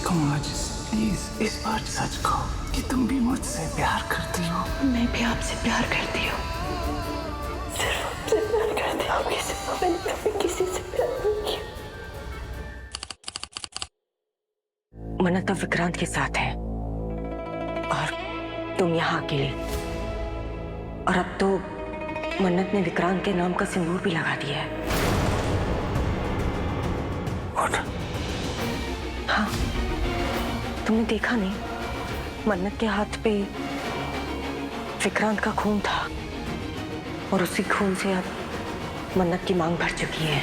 कहूंगा जिससे प्लीज इस बार सच कहो कि तुम भी मुझसे प्यार करती हो। मैं भी आपसे प्यार करती हूँ, सिर्फ आपसे प्यार करती हूँ। आपके सिवा मैंने कभी किसी से प्यार नहीं किया। मन्नत अब विक्रांत के साथ है और तुम यहाँ अकेले। और अब तो मन्नत ने विक्रांत के नाम का सिंदूर भी लगा दिया है। हाँ, तुमने देखा नहीं? मन्नत के हाथ पे विक्रांत का खून था और उसी खून से अब मन्नत की मांग भर चुकी है।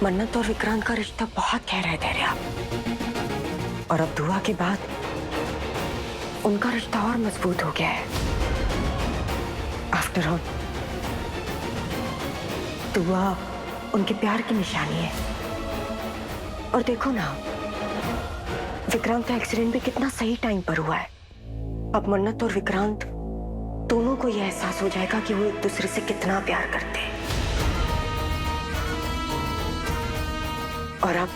मन्नत और विक्रांत का रिश्ता बहुत गहरा है धैर्या, और अब दुआ के बाद उनका रिश्ता और मजबूत हो गया है। आफ्टर ऑल दुआ उनके प्यार की निशानी है। और देखो ना, विक्रांत का एक्सीडेंट भी कितना सही टाइम पर हुआ है। अब मन्नत और विक्रांत दोनों को यह एहसास हो जाएगा कि वो एक दूसरे से कितना प्यार करते हैं। और अब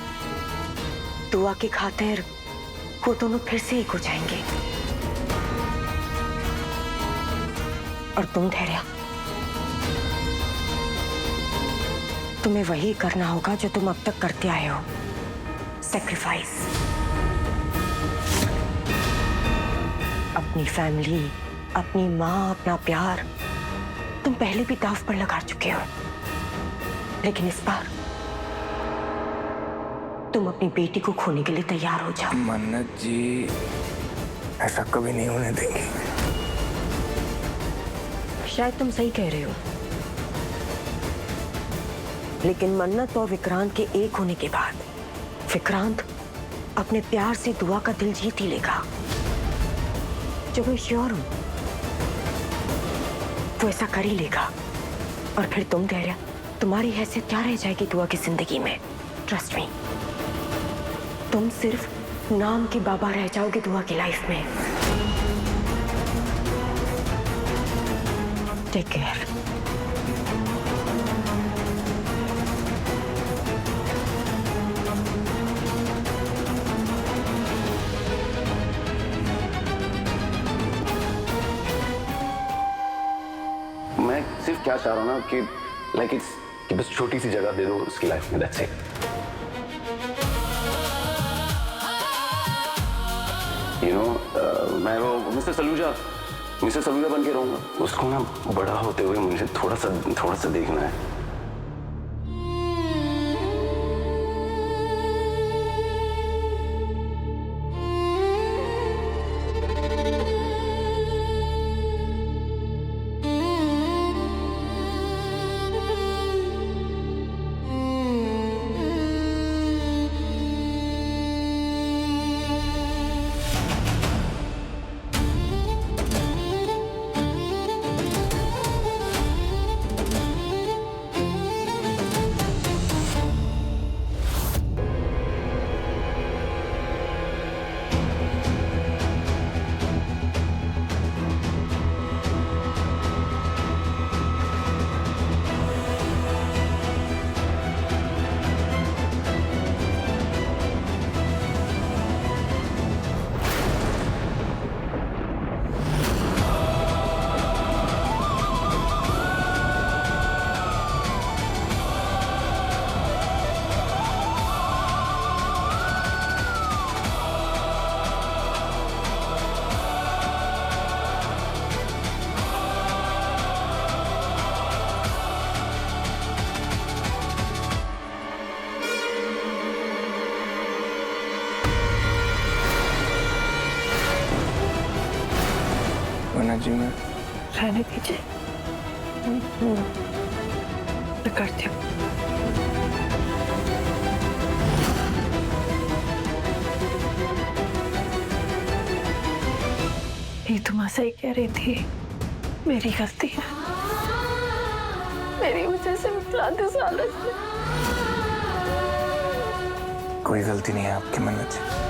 दुआ की खातिर वो दोनों फिर से एक हो जाएंगे। और तुम धैर्या, तुम्हें वही करना होगा जो तुम अब तक करते आए हो, सैक्रिफाइस। अपनी फैमिली, अपनी माँ, अपना प्यार तुम पहले भी दांव पर लगा चुके हो, लेकिन इस बार तुम अपनी बेटी को खोने के लिए तैयार हो जाओ। मन्नत जी, ऐसा कभी नहीं होने देंगे। शायद तुम सही कह रहे हो, लेकिन मन्नत और विक्रांत के एक होने के बाद विक्रांत अपने प्यार से दुआ का दिल जीत ही लेगा। जो मैं श्योर हूं वो ऐसा कर ही लेगा। और फिर तुम धैर्या, तुम्हारी हैसियत क्या रह जाएगी दुआ की जिंदगी में। ट्रस्ट मी, तुम सिर्फ नाम की बाबा रह जाओगे दुआ की लाइफ में। Take care. मैं सिर्फ क्या चाह रहा हूँ ना कि कि बस छोटी सी जगह दे दो उसकी लाइफ में, दैट्स इट। मैं वो मिस्टर सलूजा बन के रहूंगा। उसको ना बड़ा होते हुए मुझे थोड़ा सा देखना है। मन्नत जी, मैं रहने दीजिए, मैं करती हूँ। ये तुम सही कह रही थी, मेरी गलती है। मेरी वजह से विक्रांत इस हालत में। कोई गलती नहीं है आपकी मन्नत जी।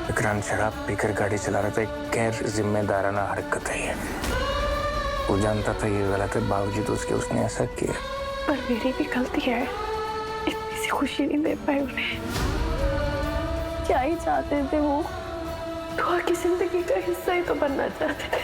विक्रांत शराब पीकर गाड़ी चला रहा था, एक गैर जिम्मेदाराना हरकत है ये। वो जानता था ये गलत है, बावजूद उसने ऐसा किया। पर मेरी भी गलती है, इतनी सी खुशी नहीं दे पाई उन्हें। क्या ही चाहते थे वो? दुआ की जिंदगी का हिस्सा ही तो बनना चाहते थे।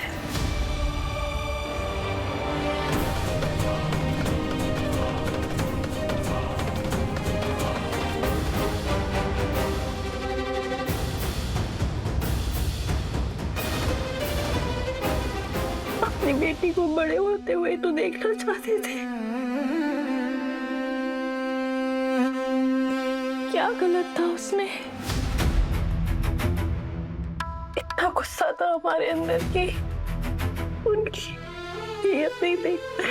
अपनी बेटी को बड़े होते हुए तो देखना चाहते थे। क्या गलत था उसमें? इतना गुस्सा था हमारे अंदर की उनकी नियत नहीं देखते,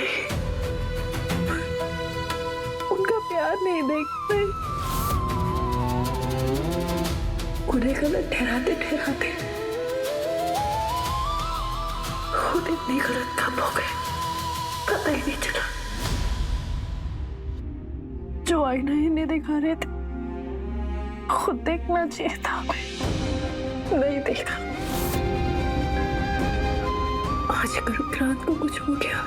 उनका प्यार नहीं देखते, उन्हें गलत ठहराते ठहराते खुद इतनी गलत कब हो गए पता ही नहीं चला। जो आईना इन्हें दिखा रहे थे खुद देखना चाहिए था, नहीं देखा। आज अगर विक्रांत को कुछ हो गया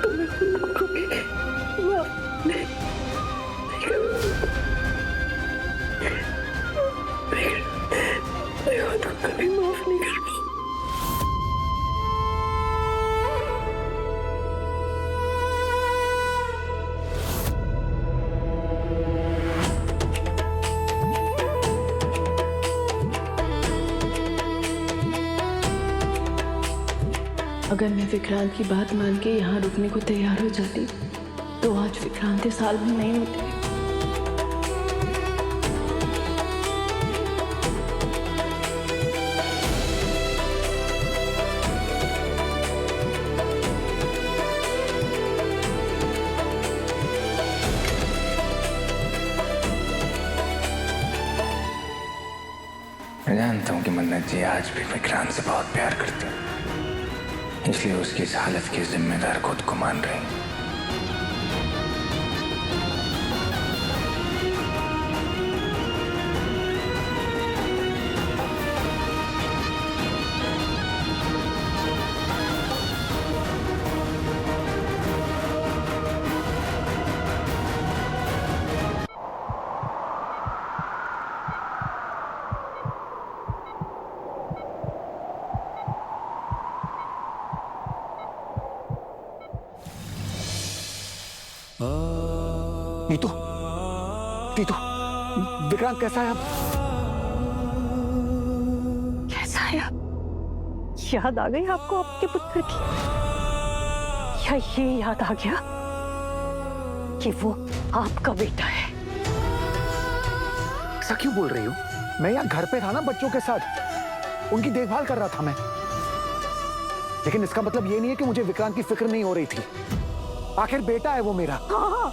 तो मैं खुद को कभी माफ नहीं करूंगा। मैं खुद को कभी माफ नहीं कर पाऊंगा। अगर मैं विक्रांत की बात मान के यहाँ रुकने को तैयार हो जाती तो आज विक्रांत इस हाल में नहीं होते। मैं जानता हूँ कि मन्नत जी आज भी विक्रांत से बहुत प्यार करती हैं, इसलिए उसकी इस हालत के जिम्मेदार खुद को मान रही हैं। नीतू, नीतू, विक्रांत कैसा है अब? कैसा है आप? याद आ गई आपको आपके पुत्र की? या ये याद आ गया कि वो आपका बेटा है? ऐसा क्यों बोल रही हो? मैं यहाँ घर पे था ना बच्चों के साथ, उनकी देखभाल कर रहा था मैं। लेकिन इसका मतलब ये नहीं है कि मुझे विक्रांत की फिक्र नहीं हो रही थी। आखिर बेटा है वो मेरा। हाँ,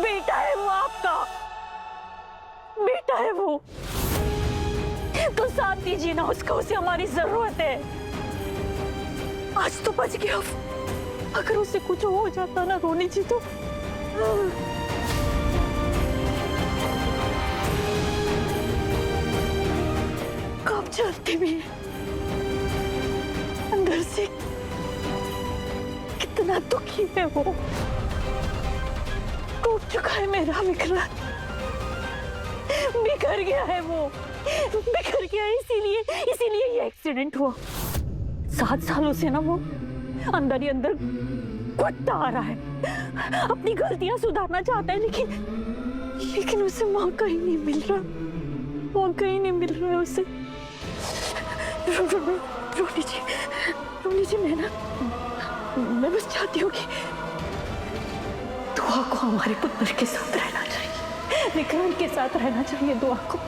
बेटा है वो आपका, बेटा है वो। तो साथ दीजिए ना उसका, उसे हमारी जरूरत है। आज तो बच गया, अगर उसे कुछ हो जाता ना रोनी जी तो आप जानते भी हैं अंदर से कितना दुखी है वो। टूट चुका है मेरा विक्रांत, बिखर गया है वो, बिखर गया है। इसीलिए ये एक्सीडेंट हुआ। 7 सालों से ना वो अंदर ही अंदर घुटता आ रहा है, अपनी गलतियां सुधारना चाहता है, लेकिन उसे मौका ही नहीं मिल रहा, मौका ही नहीं मिल रहा है उसे। रोनी जी मैं बस चाहती हूँ कि दुआ को हमारे पुत्र के साथ रहना चाहिए, विक्रांत के साथ रहना चाहिए। दुआ को,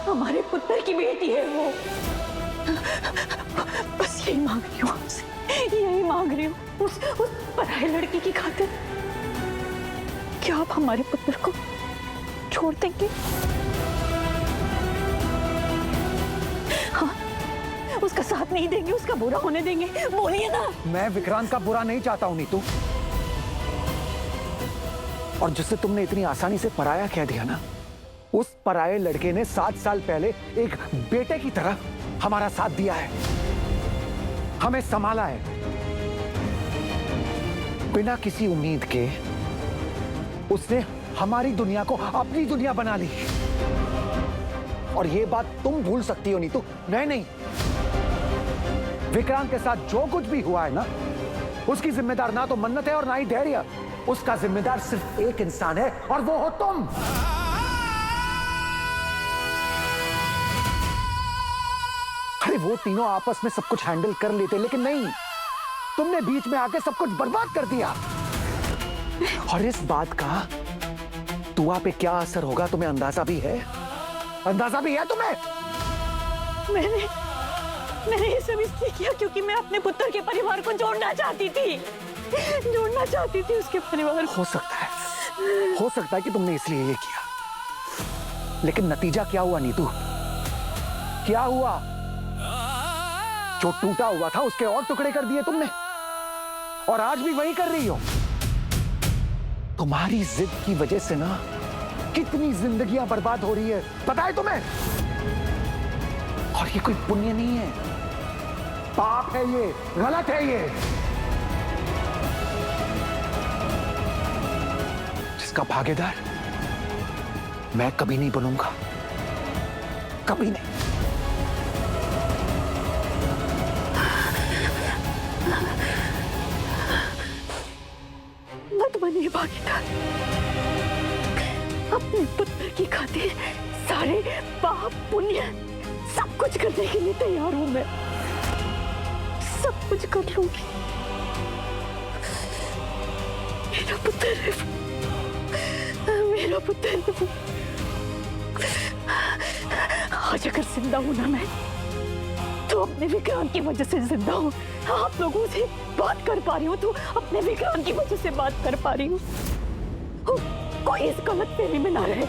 हमारे पुत्र की बेटी है वो। बस यही मांग रही हूँ आपसे, यही मांग रही हूँ उस पराये लड़की की खातिर। क्या आप हमारे पुत्र को छोड़ देंगे? हाँ, उसका साथ नहीं देंगे, उसका बुरा होने देंगे? बोलिए ना। मैं विक्रांत का बुरा नहीं चाहता हूं नीतू, और जिससे तुमने इतनी आसानी से पराया कह दिया ना, उस पराये लड़के ने 7 साल पहले एक बेटे की तरह हमारा साथ दिया है, हमें संभाला है, बिना किसी उम्मीद के उसने हमारी दुनिया को अपनी दुनिया बना ली। और ये बात तुम भूल सकती हो नीतू। नहीं, विक्रांत के साथ जो कुछ भी हुआ है ना, उसकी जिम्मेदार ना तो मन्नत है और ना ही धैर्य। उसका जिम्मेदार सिर्फ एक इंसान है और वो हो तुम। अरे वो तीनों आपस में सब कुछ हैंडल कर लेते, लेकिन नहीं, तुमने बीच में आके सब कुछ बर्बाद कर दिया। और इस बात का तुआ पे क्या असर होगा तुम्हें अंदाजा भी है? अंदाजा भी है तुम्हें? मैंने ये सब इसलिए किया क्योंकि मैं अपने पुत्र के परिवार को जोड़ना चाहती थी उसके परिवार को। हो सकता है कि तुमने इसलिए ये किया, लेकिन नतीजा क्या हुआ नीतू? क्या हुआ? जो टूटा हुआ था उसके और टुकड़े कर दिए तुमने, और आज भी वही कर रही हो। तुम्हारी जिद की वजह से ना कितनी जिंदगियां बर्बाद हो रही है, पता है तुम्हें? और ये कोई पुण्य नहीं है, पाप है, ये गलत है। ये जिसका भागीदार मैं कभी नहीं बनूंगा, कभी नहीं। मत बनिए भागीदार। अपने पुत्र की खातिर सारे पाप पुण्य सब कुछ करने के लिए तैयार हूं मैं। सब कुछ कर लूंगी। मेरा पुत्र है, मेरा पुत्र है। आज अगर जिंदा हूं ना मैं, तो अपने विक्रांत की वजह से जिंदा हूं। आप लोगों से बात कर पा रही हूँ तो अपने विक्रांत की वजह से बात कर पा रही हूँ। कोई इस गलत फहमी में ना रहे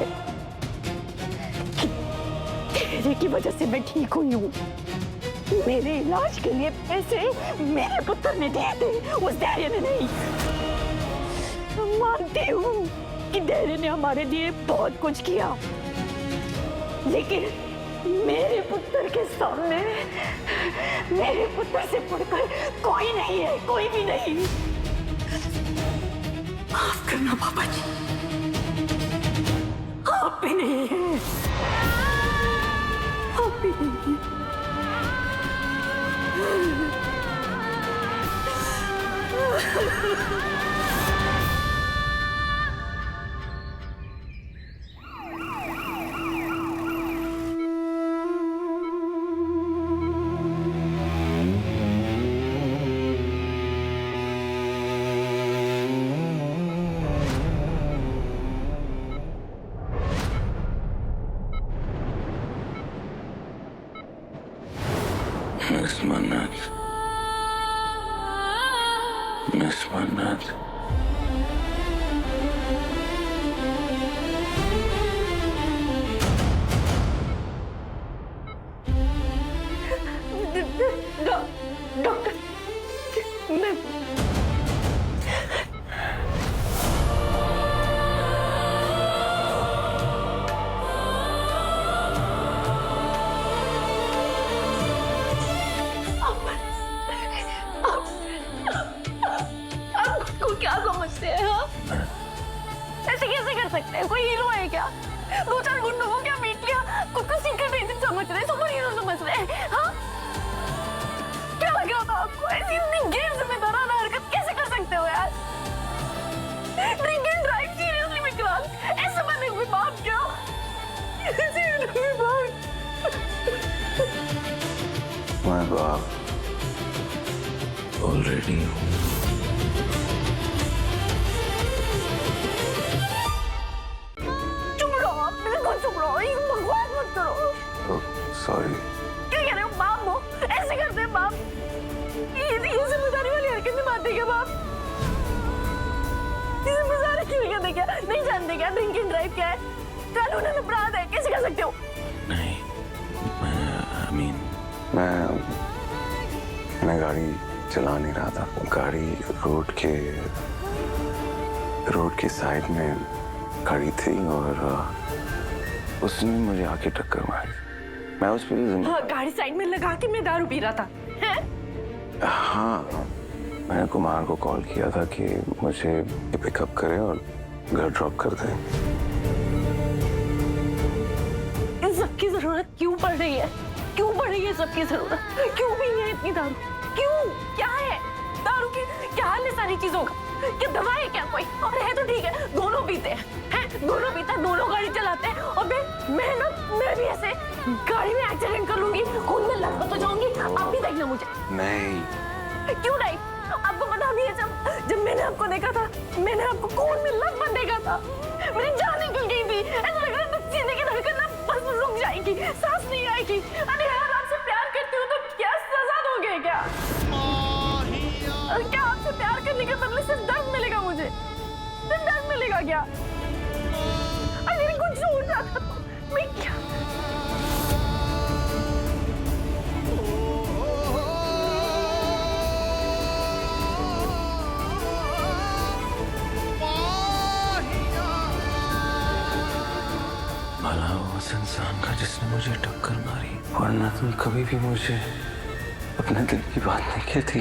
कि तेरे की वजह से मैं ठीक हुई हूँ। मेरे इलाज के लिए पैसे मेरे पुत्र ने दिए थे, उस धैर्य ने नहीं। मानती हूँ कि धैर्य ने हमारे लिए बहुत कुछ किया, लेकिन मेरे पुत्र के सामने मेरे पुत्र से बढ़कर कोई नहीं है, कोई भी नहीं। माफ करना पापा जी, आप भी नहीं है, आप भी नहीं है। Miss Mannat. Miss Mannat. Doctor, मैं क्या समझते हैं? हाँ? ऐसे कैसे कर सकते हैं? कोई हीरो है क्या? दो चार गुंडों को क्या पीट लिया, खुद को सीक्रेट एजेंट समझ रहे हैं, सुपर हीरो समझ रहे हैं। हाँ? क्या लग रहा था आपको? ऐसी इतनी गैर जिम्मेदाराना हरकत कैसे कर सकते हो यार? Drink and drive, seriously Vikrant, ऐसे बने हुए बाप क्या? सीरियसली बाप। मैं बाप ऑलरेडी हूँ। सॉरी। क्या कह रहे हो? बाप हो? ऐसे करते हैं बाप? ये जिम्मेदारी वाली हरकत नहीं मानते क्या बाप? ये जिम्मेदारी क्यों नहीं करते क्या? नहीं जानते क्या ड्रिंक एंड ड्राइव क्या है? कानून अपराध है, कैसे कर सकते हो? नहीं, मैं गाड़ी चला नहीं रहा था। गाड़ी रोड के साइड में खड़ी थी और उसने मुझे आके टक्कर मारी। मैं उस पर हाँ, गाड़ी साइड में लगा के मैं दारू पी रहा था। हाँ, मैंने कुमार को कॉल किया था कि मुझे पिकअप करे और घर ड्रॉप कर दे। इन सबकी जरूरत क्यों पड़ रही है? क्यों पड़ रही है सबकी जरूरत? क्यों भी है इतनी दारू? क्यों? क्या है दारू की? क्या हाल है सारी चीजों का? क्या दवा है क्या कोई? और है तो ठीक है, दोनों पीते हैं, दोनों पीते हैं, दोनों गाड़ी चलाते हैं, और मैं भी ऐसे गाड़ी में एक्सीडेंट कर लूंगी, खून में लथपथ हो जाऊंगी। आप भी देखना मुझे। नहीं। क्यों नहीं? आपको पता नहीं है, जब मैंने आपको देखा था, मैंने आपको खून में लथपथ देखा था, मेरी जान निकल गई थी। ऐसा लग रहा था सीने की धड़कन ना बस रुक जाएगी, सांस नहीं आएगी। अरे यार, आपसे प्यार करती हूँ तो क्या सजा दोगे क्या? क्या आपसे प्यार करने के बदले सिर्फ दर्द मिलेगा मुझे? सिर्फ दर्द मिलेगा क्या? अगर कुछ हो जाता तो मैं क्या? भला उस इंसान का जिसने मुझे टक्कर मारी, वरना तुम कभी भी मुझे अपने दिल की बात नहीं कहती।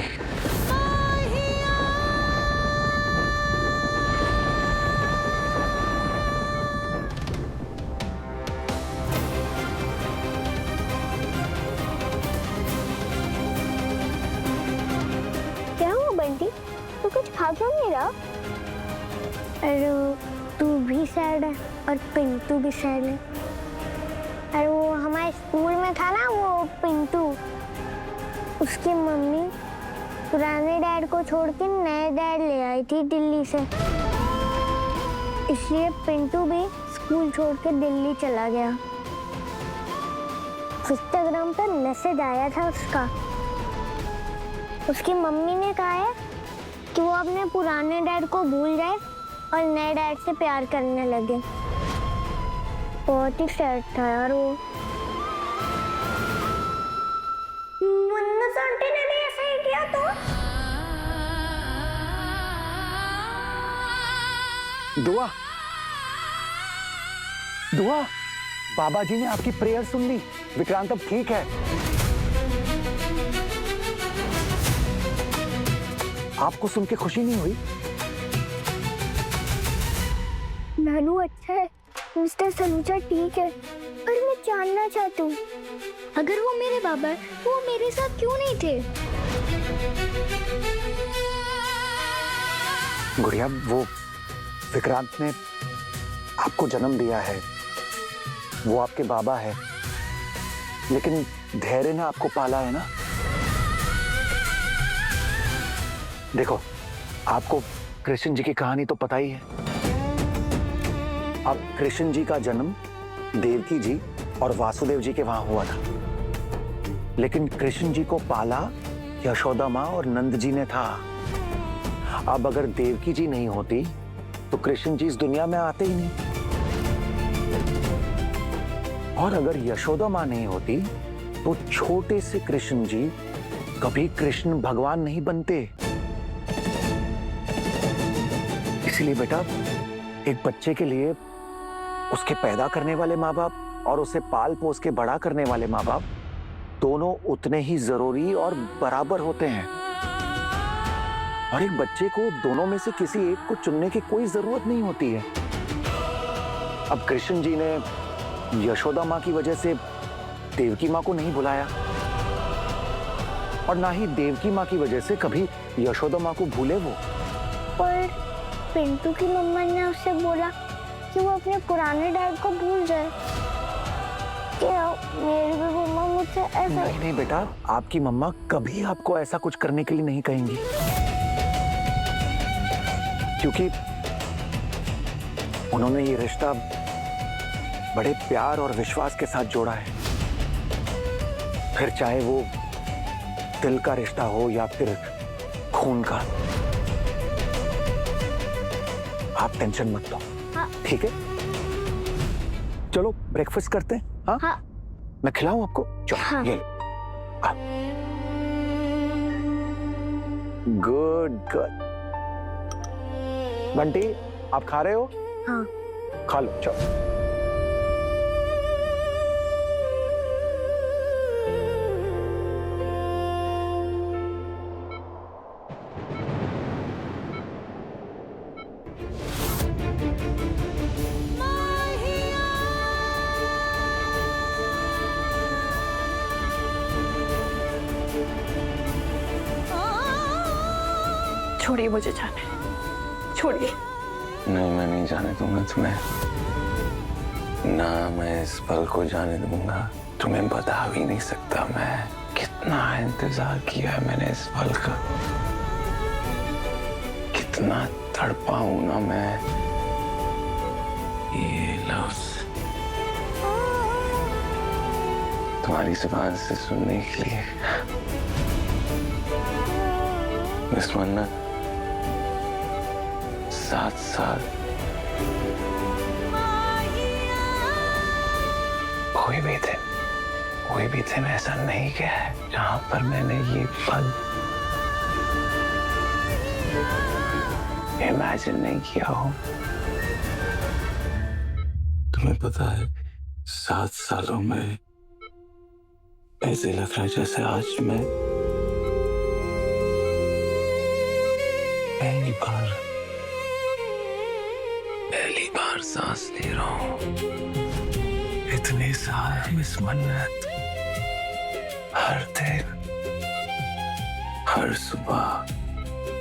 क्या हुआ बंटी? तू कुछ खा क्यों नहीं रहा? अरे तू भी सैड है और पिंटू भी सैड है। अरे वो हमारे स्कूल में था ना, वो पिंटू, उसकी मम्मी पुराने डैड को छोड़ के नए डैड ले आई थी दिल्ली से, इसलिए पिंटू भी स्कूल छोड़ के दिल्ली चला गया। इंस्टाग्राम पर मैसेज आया था उसका, उसकी मम्मी ने कहा है कि वो अपने पुराने डैड को भूल जाए और नए डैड से प्यार करने लगे। बहुत ही सैड था यार वो। मुन्नस आंटी ने भी ऐसा ही किया तो? दुआ, दुआ, बाबा जी ने आपकी प्रेयर सुन ली। विक्रांत अब ठीक है। आपको सुन के खुशी नहीं हुई? नानू अच्छा है, मिस्टर सलूचा ठीक है, और मैं जानना चाहती हूँ, अगर वो मेरे बाबा है, तो वो मेरे साथ क्यों नहीं थे? गुड़िया, वो विक्रांत ने आपको जन्म दिया है, वो आपके बाबा है, लेकिन धैर्य ने आपको पाला है ना। देखो, आपको कृष्ण जी की कहानी तो पता ही है। अब कृष्ण जी का जन्म देवकी जी और वासुदेव जी के वहां हुआ था, लेकिन कृष्ण जी को पाला यशोदा माँ और नंद जी ने था। अब अगर देवकी जी नहीं होती तो कृष्ण जी इस दुनिया में आते ही नहीं, और अगर यशोदा माँ नहीं होती तो छोटे से कृष्ण जी कभी कृष्ण भगवान नहीं बनते। इसलिए बेटा, एक बच्चे के लिए उसके पैदा करने वाले माँ बाप और उसे पाल पोस के बड़ा करने वाले माँ बाप दोनों उतने ही जरूरी और बराबर होते हैं, और एक बच्चे को दोनों में से किसी एक को चुनने की कोई जरूरत नहीं होती है। अब कृष्ण जी ने यशोदा माँ की वजह से देवकी माँ को नहीं बुलाया, और ना ही देवकी माँ की वजह से कभी यशोदा माँ को भूले वो। पर पिंटू की मम्मा ने उससे बोला कि वो अपने पुराने डैड को भूल जाए। क्या मेरी भी मम्मा मुझसे ऐसा? नहीं नहीं बेटा, आपकी मम्मा कभी आपको ऐसा कुछ करने के लिए नहीं कहेंगी, क्योंकि उन्होंने ये रिश्ता बड़े प्यार और विश्वास के साथ जोड़ा है। फिर चाहे वो दिल का रिश्ता हो या फिर खून का। आप टेंशन मत लो। हाँ। ठीक है, चलो ब्रेकफास्ट करते हैं। हाँ, हाँ। मैं खिलाऊं आपको? चलो। हाँ। ये गुड गुड। बंटी, आप खा रहे हो? हाँ। खा लो, चलो। छोड़िए मुझे जाने, छोड़िए। नहीं, मैं नहीं जाने दूंगा तुम्हें। ना मैं इस पल को जाने दूंगा। तुम्हें बता भी नहीं सकता मैं कितना इंतजार किया है मैंने इस पल का। कितना तड़पा हूं ना मैं ये लफ्ज तुम्हारी जुबान से सुनने के लिए। मिस मन्नत, 7 साल कोई भी दिन ऐसा नहीं गया है जहां पर मैंने ये पल इमेजिन नहीं किया हो। तुम्हें पता है 7 सालों में ऐसे लग रहा है जैसे आज मैं पहली बार सांस ले रहा हूं। इतने साल मिस मन्नत, हर दिन हर सुबह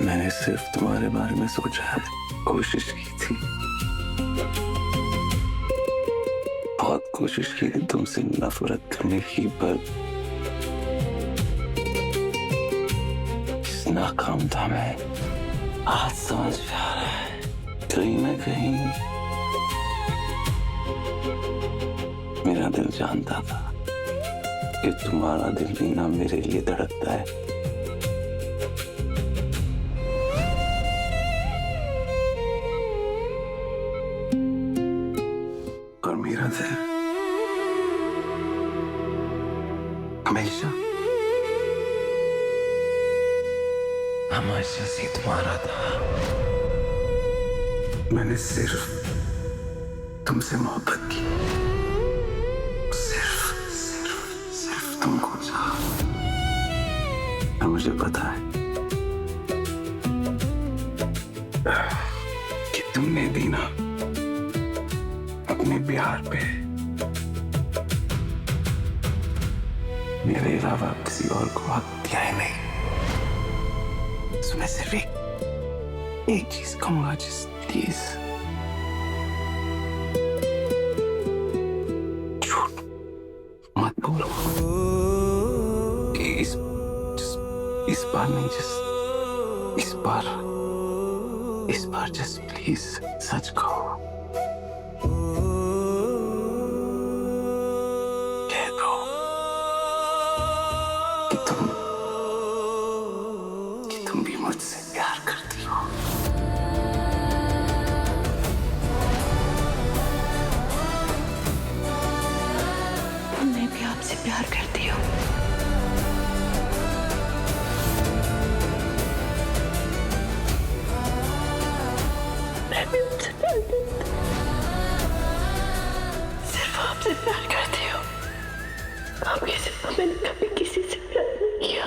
मैंने सिर्फ तुम्हारे बारे में सोचा है, कोशिश की थी, बहुत कोशिश की थी तुमसे नफरत करने की, पर किस नाकाम था मैं। आज समझ में आ रहा है कहीं ना कहीं मेरा दिल जानता था कि तुम्हारा दिल भी ना मेरे लिए धड़कता है। और मेरा दिल हमेशा हमेशा से तुम्हारा था। मैंने सिर्फ तुमसे मोहब्बत की, सिर्फ तुमको चाहा। और मुझे पता है कि तुमने भी ना अपने प्यार पे मेरे अलावा किसी और को हक दिया ही नहीं। तो मैं सिर्फ एक चीज कहूंगा, जस्ट प्लीज झूठ मत बोलो कि इस बार नहीं, इस बार जस्ट प्लीज सच कहो।